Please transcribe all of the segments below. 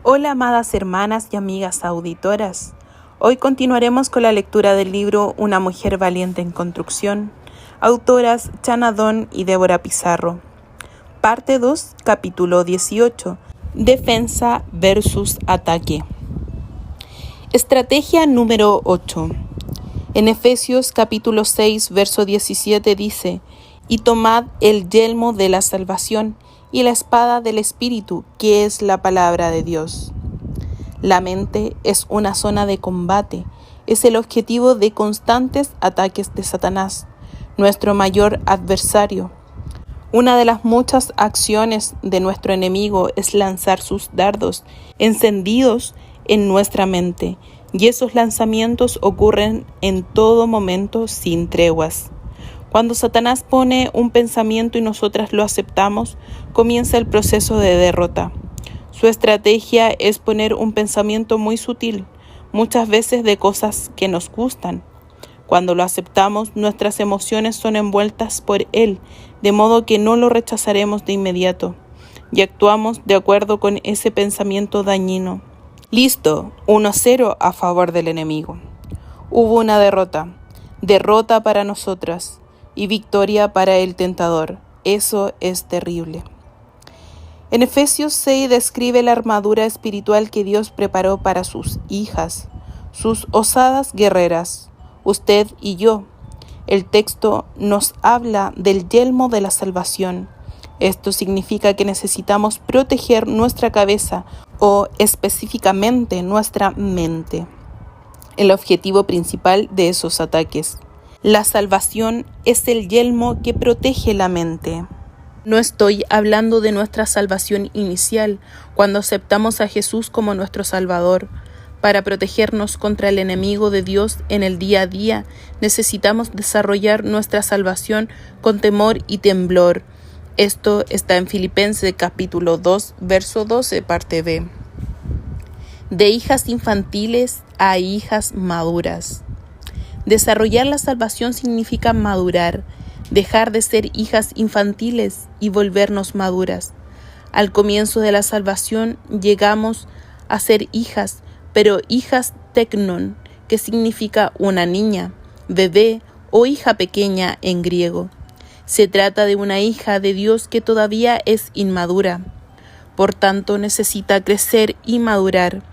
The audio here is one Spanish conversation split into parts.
Hola amadas hermanas y amigas auditoras. Hoy continuaremos con la lectura del libro Una mujer valiente en construcción, autoras Chana Don y Débora Pizarro. Parte 2, capítulo 18. Defensa versus ataque. Estrategia número 8. En Efesios capítulo 6, verso 17 dice: «Y tomad el yelmo de la salvación y la espada del Espíritu, que es la palabra de Dios». La mente es una zona de combate, es el objetivo de constantes ataques de Satanás, nuestro mayor adversario. Una de las muchas acciones de nuestro enemigo es lanzar sus dardos encendidos en nuestra mente, y esos lanzamientos ocurren en todo momento sin treguas. Cuando Satanás pone un pensamiento y nosotras lo aceptamos, comienza el proceso de derrota. Su estrategia es poner un pensamiento muy sutil, muchas veces de cosas que nos gustan. Cuando lo aceptamos, nuestras emociones son envueltas por él, de modo que no lo rechazaremos de inmediato, y actuamos de acuerdo con ese pensamiento dañino. Listo, 1-0 a favor del enemigo. Hubo una derrota para nosotras, y victoria para el tentador. Eso es terrible. En Efesios 6 describe la armadura espiritual que Dios preparó para sus hijas, sus osadas guerreras, usted y yo. El texto nos habla del yelmo de la salvación. Esto significa que necesitamos proteger nuestra cabeza o específicamente nuestra mente. El objetivo principal de esos ataques. La salvación es el yelmo que protege la mente. No estoy hablando de nuestra salvación inicial, cuando aceptamos a Jesús como nuestro Salvador. Para protegernos contra el enemigo de Dios en el día a día, necesitamos desarrollar nuestra salvación con temor y temblor. Esto está en Filipenses capítulo 2, verso 12, parte B. De hijas infantiles a hijas maduras. Desarrollar la salvación significa madurar, dejar de ser hijas infantiles y volvernos maduras. Al comienzo de la salvación llegamos a ser hijas, pero hijas teknon, que significa una niña, bebé o hija pequeña en griego. Se trata de una hija de Dios que todavía es inmadura, por tanto necesita crecer y madurar.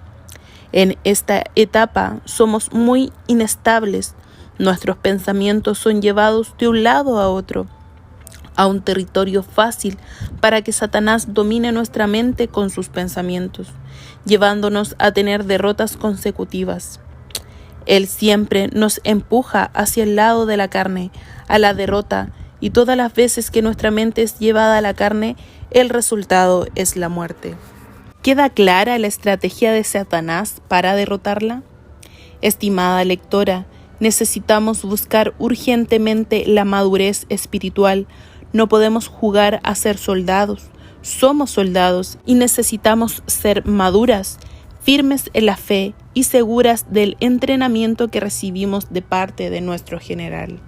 En esta etapa somos muy inestables. Nuestros pensamientos son llevados de un lado a otro, a un territorio fácil para que Satanás domine nuestra mente con sus pensamientos, llevándonos a tener derrotas consecutivas. Él siempre nos empuja hacia el lado de la carne, a la derrota, y todas las veces que nuestra mente es llevada a la carne, el resultado es la muerte. ¿Queda clara la estrategia de Satanás para derrotarla? Estimada lectora, necesitamos buscar urgentemente la madurez espiritual. No podemos jugar a ser soldados. Somos soldados y necesitamos ser maduras, firmes en la fe y seguras del entrenamiento que recibimos de parte de nuestro general.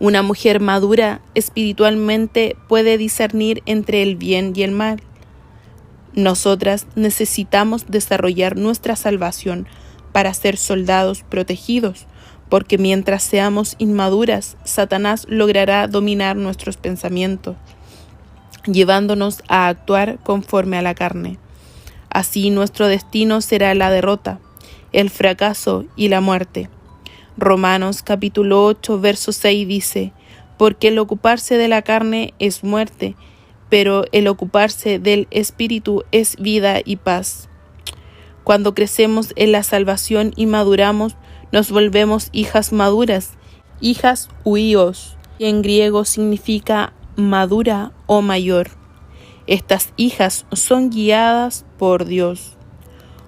Una mujer madura espiritualmente puede discernir entre el bien y el mal. Nosotras necesitamos desarrollar nuestra salvación para ser soldados protegidos, porque mientras seamos inmaduras, Satanás logrará dominar nuestros pensamientos, llevándonos a actuar conforme a la carne. Así nuestro destino será la derrota, el fracaso y la muerte. Romanos capítulo 8, verso 6 dice: «Porque el ocuparse de la carne es muerte, pero el ocuparse del Espíritu es vida y paz». Cuando crecemos en la salvación y maduramos, nos volvemos hijas maduras, hijas huíos, que en griego significa madura o mayor. Estas hijas son guiadas por Dios.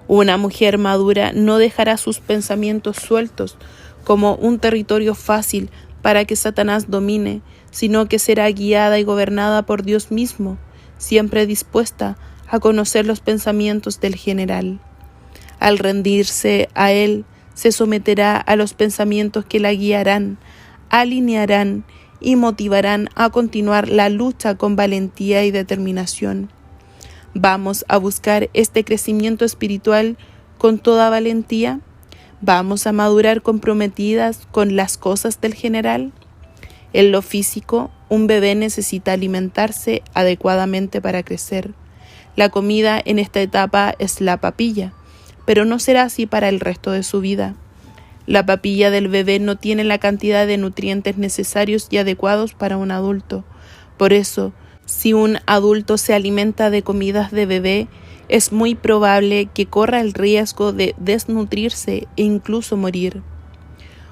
Una mujer madura no dejará sus pensamientos sueltos como un territorio fácil para que Satanás domine, sino que será guiada y gobernada por Dios mismo, siempre dispuesta a conocer los pensamientos del general. Al rendirse a él, se someterá a los pensamientos que la guiarán, alinearán y motivarán a continuar la lucha con valentía y determinación. ¿Vamos a buscar este crecimiento espiritual con toda valentía? ¿Vamos a madurar comprometidas con las cosas del general? En lo físico, un bebé necesita alimentarse adecuadamente para crecer. La comida en esta etapa es la papilla, pero no será así para el resto de su vida. La papilla del bebé no tiene la cantidad de nutrientes necesarios y adecuados para un adulto. Por eso, si un adulto se alimenta de comidas de bebé, es muy probable que corra el riesgo de desnutrirse e incluso morir.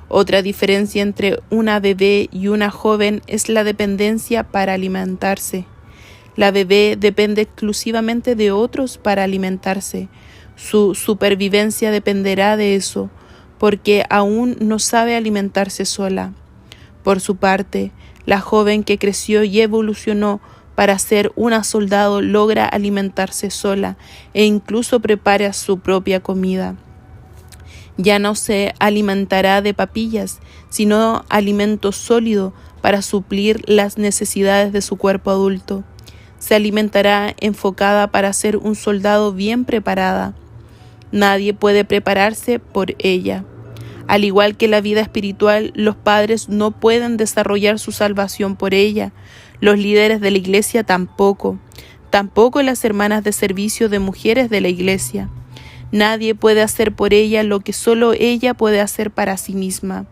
Otra diferencia entre una bebé y una joven es la dependencia para alimentarse. La bebé depende exclusivamente de otros para alimentarse. Su supervivencia dependerá de eso, porque aún no sabe alimentarse sola. Por su parte, la joven que creció y evolucionó para ser una soldado logra alimentarse sola e incluso prepara su propia comida. Ya no se alimentará de papillas, sino alimento sólido para suplir las necesidades de su cuerpo adulto. Se alimentará enfocada para ser un soldado bien preparada. Nadie puede prepararse por ella. Al igual que la vida espiritual, los padres no pueden desarrollar su salvación por ella. Los líderes de la iglesia tampoco. Tampoco las hermanas de servicio de mujeres de la iglesia. Nadie puede hacer por ella lo que solo ella puede hacer para sí misma.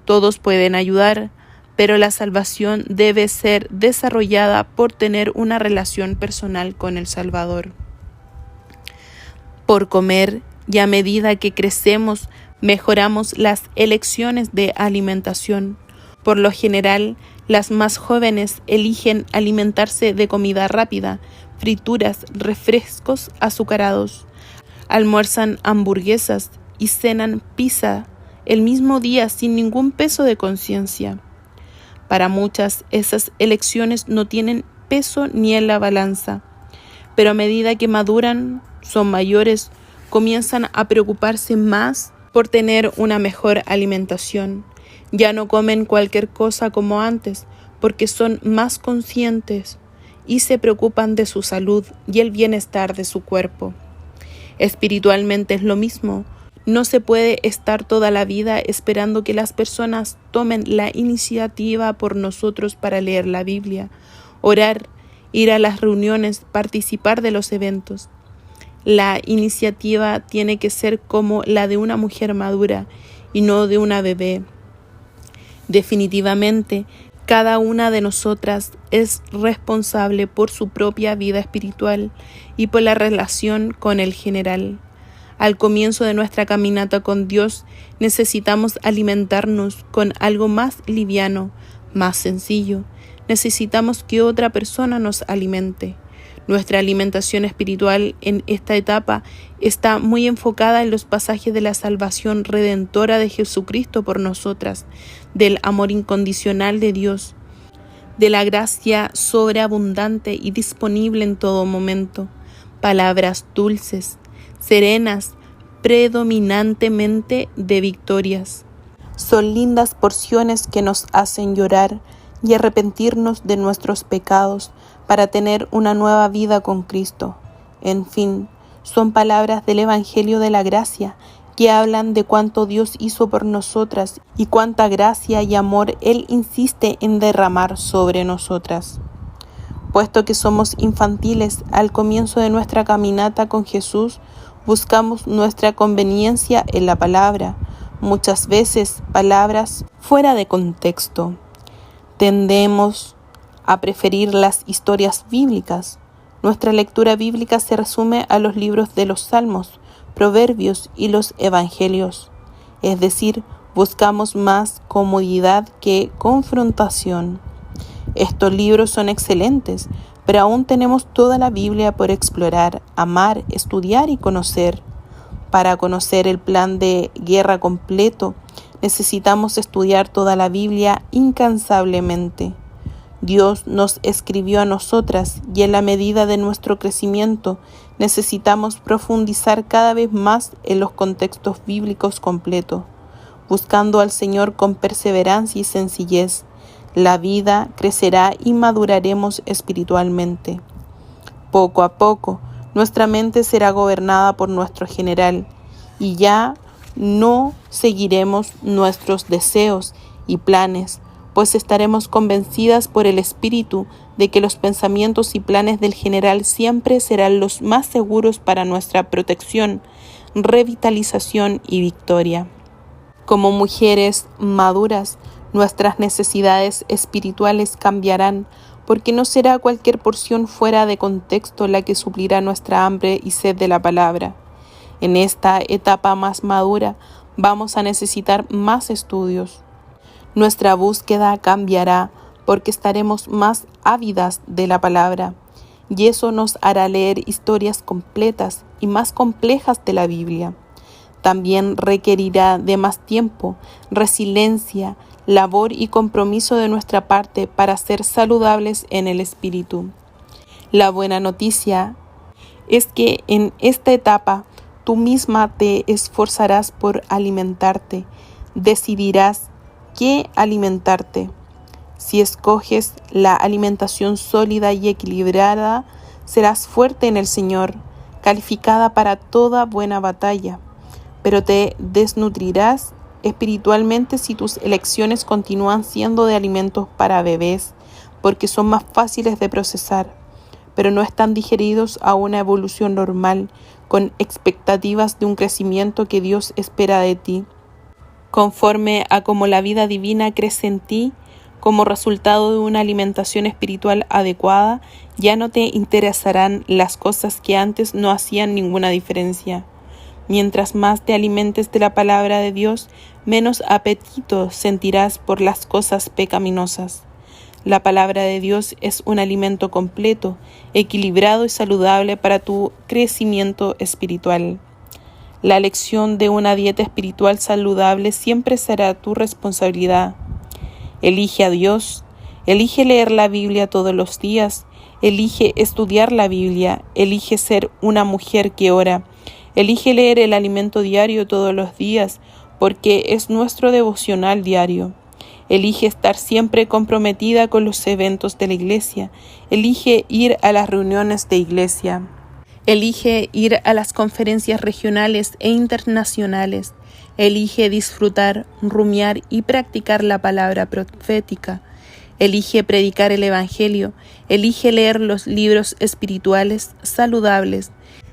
Todos pueden ayudar, pero la salvación debe ser desarrollada por tener una relación personal con el Salvador. Por comer, y a medida que crecemos, mejoramos las elecciones de alimentación. Por lo general, las más jóvenes eligen alimentarse de comida rápida, frituras, refrescos azucarados. Almuerzan hamburguesas y cenan pizza el mismo día sin ningún peso de conciencia. Para muchas, esas elecciones no tienen peso ni en la balanza, pero a medida que maduran, son mayores, comienzan a preocuparse más por tener una mejor alimentación. Ya no comen cualquier cosa como antes, porque son más conscientes y se preocupan de su salud y el bienestar de su cuerpo. Espiritualmente es lo mismo. No se puede estar toda la vida esperando que las personas tomen la iniciativa por nosotros para leer la Biblia, orar, ir a las reuniones, participar de los eventos. La iniciativa tiene que ser como la de una mujer madura y no de una bebé. Definitivamente, cada una de nosotras es responsable por su propia vida espiritual y por la relación con el general. Al comienzo de nuestra caminata con Dios, necesitamos alimentarnos con algo más liviano, más sencillo. Necesitamos que otra persona nos alimente. Nuestra alimentación espiritual en esta etapa está muy enfocada en los pasajes de la salvación redentora de Jesucristo por nosotras, del amor incondicional de Dios, de la gracia sobreabundante y disponible en todo momento, palabras dulces, serenas, predominantemente de victorias. Son lindas porciones que nos hacen llorar y arrepentirnos de nuestros pecados para tener una nueva vida con Cristo. En fin, son palabras del Evangelio de la Gracia que hablan de cuánto Dios hizo por nosotras y cuánta gracia y amor Él insiste en derramar sobre nosotras. Puesto que somos infantiles al comienzo de nuestra caminata con Jesús, buscamos nuestra conveniencia en la palabra, muchas veces palabras fuera de contexto. Tendemos a preferir las historias bíblicas. Nuestra lectura bíblica se resume a los libros de los Salmos, Proverbios y los Evangelios. Es decir, buscamos más comodidad que confrontación. Estos libros son excelentes, pero aún tenemos toda la Biblia por explorar, amar, estudiar y conocer. Para conocer el plan de guerra completo, necesitamos estudiar toda la Biblia incansablemente. Dios nos escribió a nosotras y en la medida de nuestro crecimiento necesitamos profundizar cada vez más en los contextos bíblicos completos, buscando al Señor con perseverancia y sencillez. La vida crecerá y maduraremos espiritualmente. Poco a poco, nuestra mente será gobernada por nuestro general y ya no seguiremos nuestros deseos y planes, pues estaremos convencidas por el Espíritu de que los pensamientos y planes del general siempre serán los más seguros para nuestra protección, revitalización y victoria. Como mujeres maduras, nuestras necesidades espirituales cambiarán, porque no será cualquier porción fuera de contexto la que suplirá nuestra hambre y sed de la palabra. En esta etapa más madura, vamos a necesitar más estudios. Nuestra búsqueda cambiará porque estaremos más ávidas de la palabra, y eso nos hará leer historias completas y más complejas de la Biblia. También requerirá de más tiempo, resiliencia, labor y compromiso de nuestra parte para ser saludables en el espíritu. La buena noticia es que en esta etapa tú misma te esforzarás por alimentarte, decidirás qué alimentarte. Si escoges la alimentación sólida y equilibrada, serás fuerte en el Señor, calificada para toda buena batalla. Pero te desnutrirás espiritualmente si tus elecciones continúan siendo de alimentos para bebés, porque son más fáciles de procesar, pero no están digeridos a una evolución normal, con expectativas de un crecimiento que Dios espera de ti. Conforme a cómo la vida divina crece en ti, como resultado de una alimentación espiritual adecuada, ya no te interesarán las cosas que antes no hacían ninguna diferencia. Mientras más te alimentes de la palabra de Dios, menos apetito sentirás por las cosas pecaminosas. La palabra de Dios es un alimento completo, equilibrado y saludable para tu crecimiento espiritual. La elección de una dieta espiritual saludable siempre será tu responsabilidad. Elige a Dios, elige leer la Biblia todos los días, elige estudiar la Biblia, elige ser una mujer que ora. Elige leer el alimento diario todos los días, porque es nuestro devocional diario. Elige estar siempre comprometida con los eventos de la iglesia. Elige ir a las reuniones de iglesia. Elige ir a las conferencias regionales e internacionales. Elige disfrutar, rumiar y practicar la palabra profética. Elige predicar el Evangelio. Elige leer los libros espirituales saludables.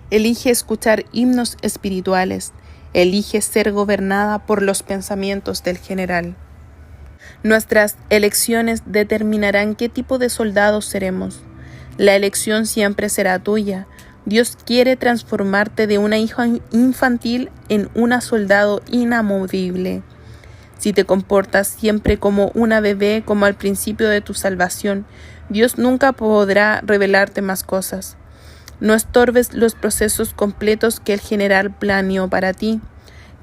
Elige escuchar himnos espirituales. Elige ser gobernada por los pensamientos del general. Nuestras elecciones determinarán qué tipo de soldados seremos. La elección siempre será tuya. Dios quiere transformarte de una hija infantil en una soldado inamovible. Si te comportas siempre como una bebé, como al principio de tu salvación, Dios nunca podrá revelarte más cosas. No estorbes los procesos completos que el general planeó para ti.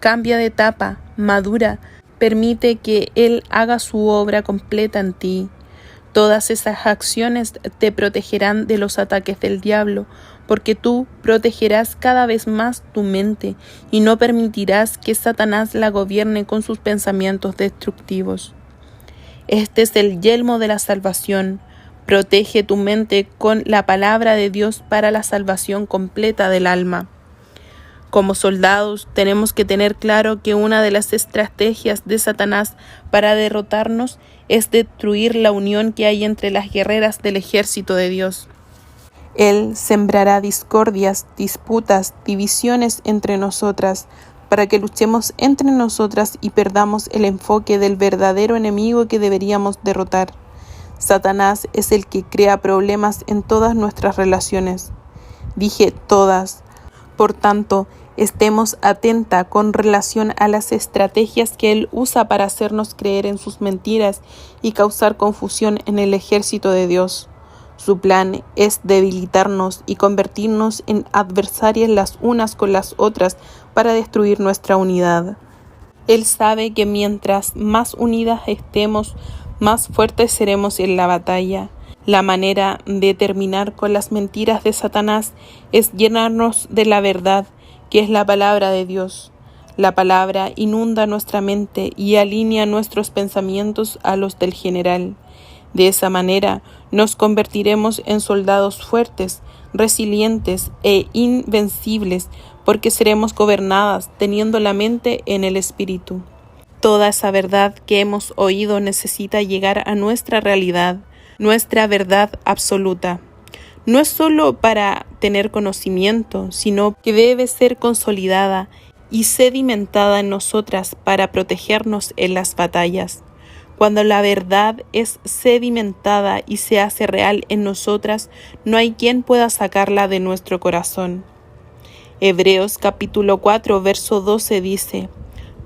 Cambia de etapa, madura, permite que Él haga su obra completa en ti. Todas esas acciones te protegerán de los ataques del diablo, porque tú protegerás cada vez más tu mente y no permitirás que Satanás la gobierne con sus pensamientos destructivos. Este es el yelmo de la salvación. Protege tu mente con la palabra de Dios para la salvación completa del alma. Como soldados, tenemos que tener claro que una de las estrategias de Satanás para derrotarnos es destruir la unión que hay entre las guerreras del ejército de Dios. Él sembrará discordias, disputas, divisiones entre nosotras, para que luchemos entre nosotras y perdamos el enfoque del verdadero enemigo que deberíamos derrotar. Satanás es el que crea problemas en todas nuestras relaciones. Dije todas. Por tanto, estemos atentas con relación a las estrategias que él usa para hacernos creer en sus mentiras y causar confusión en el ejército de Dios. Su plan es debilitarnos y convertirnos en adversarias las unas con las otras para destruir nuestra unidad. Él sabe que mientras más unidas estemos, más fuertes seremos en la batalla. La manera de terminar con las mentiras de Satanás es llenarnos de la verdad, que es la palabra de Dios. La palabra inunda nuestra mente y alinea nuestros pensamientos a los del general. De esa manera nos convertiremos en soldados fuertes, resilientes e invencibles, porque seremos gobernadas teniendo la mente en el Espíritu. Toda esa verdad que hemos oído necesita llegar a nuestra realidad, nuestra verdad absoluta. No es solo para tener conocimiento, sino que debe ser consolidada y sedimentada en nosotras para protegernos en las batallas. Cuando la verdad es sedimentada y se hace real en nosotras, no hay quien pueda sacarla de nuestro corazón. Hebreos capítulo 4, verso 12 dice: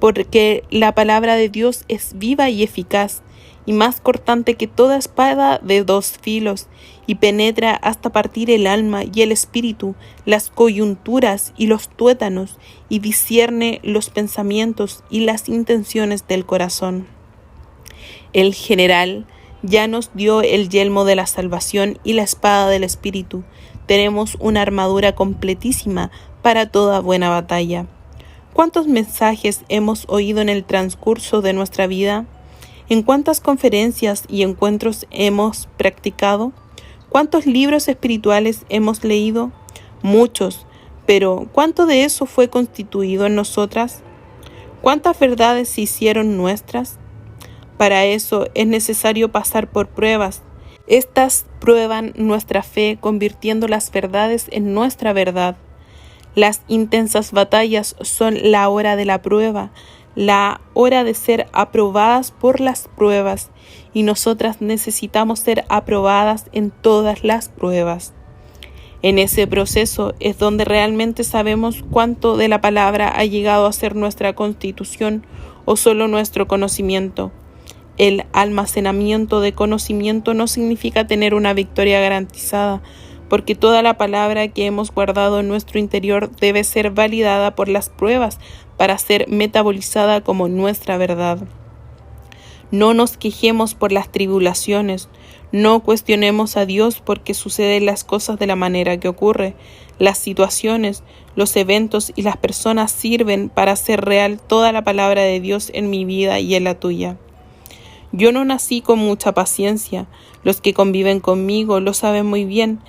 porque la palabra de Dios es viva y eficaz, y más cortante que toda espada de dos filos, y penetra hasta partir el alma y el espíritu, las coyunturas y los tuétanos, y discierne los pensamientos y las intenciones del corazón. El general ya nos dio el yelmo de la salvación y la espada del espíritu. Tenemos una armadura completísima para toda buena batalla. ¿Cuántos mensajes hemos oído en el transcurso de nuestra vida? ¿En cuántas conferencias y encuentros hemos practicado? ¿Cuántos libros espirituales hemos leído? Muchos, pero ¿cuánto de eso fue constituido en nosotras? ¿Cuántas verdades se hicieron nuestras? Para eso es necesario pasar por pruebas. Estas prueban nuestra fe, convirtiendo las verdades en nuestra verdad. Las intensas batallas son la hora de la prueba, la hora de ser aprobadas por las pruebas, y nosotras necesitamos ser aprobadas en todas las pruebas. En ese proceso es donde realmente sabemos cuánto de la palabra ha llegado a ser nuestra constitución o solo nuestro conocimiento. El almacenamiento de conocimiento no significa tener una victoria garantizada, porque toda la palabra que hemos guardado en nuestro interior debe ser validada por las pruebas para ser metabolizada como nuestra verdad. No nos quejemos por las tribulaciones, no cuestionemos a Dios porque suceden las cosas de la manera que ocurre. Las situaciones, los eventos y las personas sirven para hacer real toda la palabra de Dios en mi vida y en la tuya. Yo no nací con mucha paciencia, los que conviven conmigo lo saben muy bien,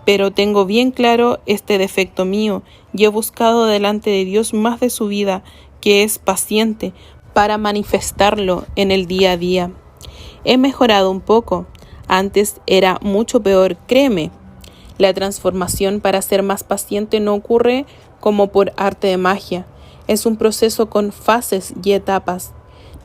pero tengo bien claro este defecto mío y he buscado delante de Dios más de su vida, que es paciente, para manifestarlo en el día a día. He mejorado un poco, antes era mucho peor, créeme. La transformación para ser más paciente no ocurre como por arte de magia, es un proceso con fases y etapas.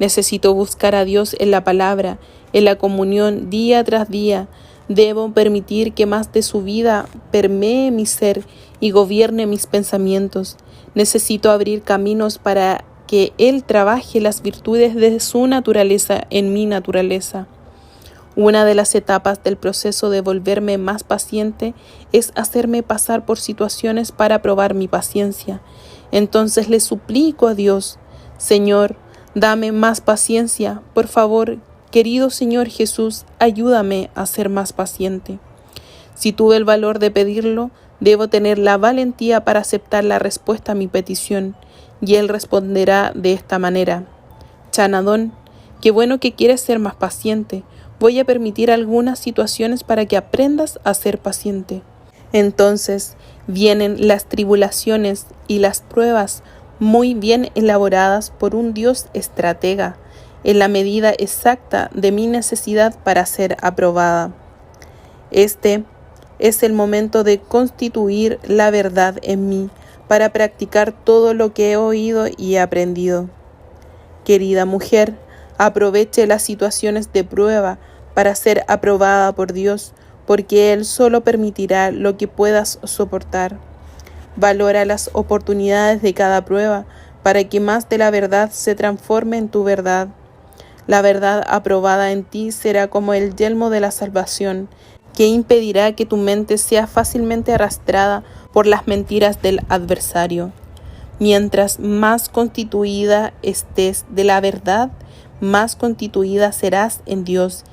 Necesito buscar a Dios en la palabra, en la comunión día tras día. Debo permitir que más de su vida permee mi ser y gobierne mis pensamientos. Necesito abrir caminos para que Él trabaje las virtudes de su naturaleza en mi naturaleza. Una de las etapas del proceso de volverme más paciente es hacerme pasar por situaciones para probar mi paciencia. Entonces le suplico a Dios: Señor, dame más paciencia, por favor. Querido Señor Jesús, ayúdame a ser más paciente. Si tuve el valor de pedirlo, debo tener la valentía para aceptar la respuesta a mi petición, y Él responderá de esta manera: Chanadón, qué bueno que quieres ser más paciente. Voy a permitir algunas situaciones para que aprendas a ser paciente. Entonces vienen las tribulaciones y las pruebas muy bien elaboradas por un Dios estratega, en la medida exacta de mi necesidad para ser aprobada. Este es el momento de constituir la verdad en mí para practicar todo lo que he oído y he aprendido. Querida mujer, aproveche las situaciones de prueba para ser aprobada por Dios, porque Él solo permitirá lo que puedas soportar. Valora las oportunidades de cada prueba para que más de la verdad se transforme en tu verdad. La verdad aprobada en ti será como el yelmo de la salvación, que impedirá que tu mente sea fácilmente arrastrada por las mentiras del adversario. Mientras más constituida estés de la verdad, más constituida serás en Dios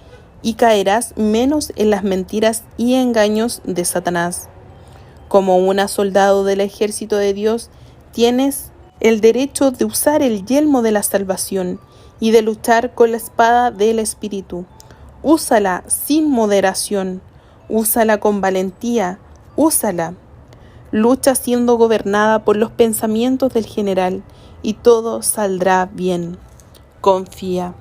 y caerás menos en las mentiras y engaños de Satanás. Como una soldado del ejército de Dios, tienes el derecho de usar el yelmo de la salvación y de luchar con la espada del Espíritu. Úsala sin moderación, úsala con valentía, Úsala. Lucha siendo gobernada por los pensamientos del general y todo saldrá bien. Confía.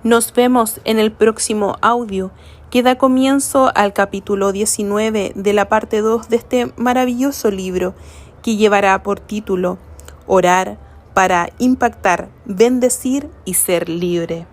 Nos vemos en el próximo audio que da comienzo al capítulo 19 de la parte 2 de este maravilloso libro que llevará por título Orar para impactar, bendecir y ser libre.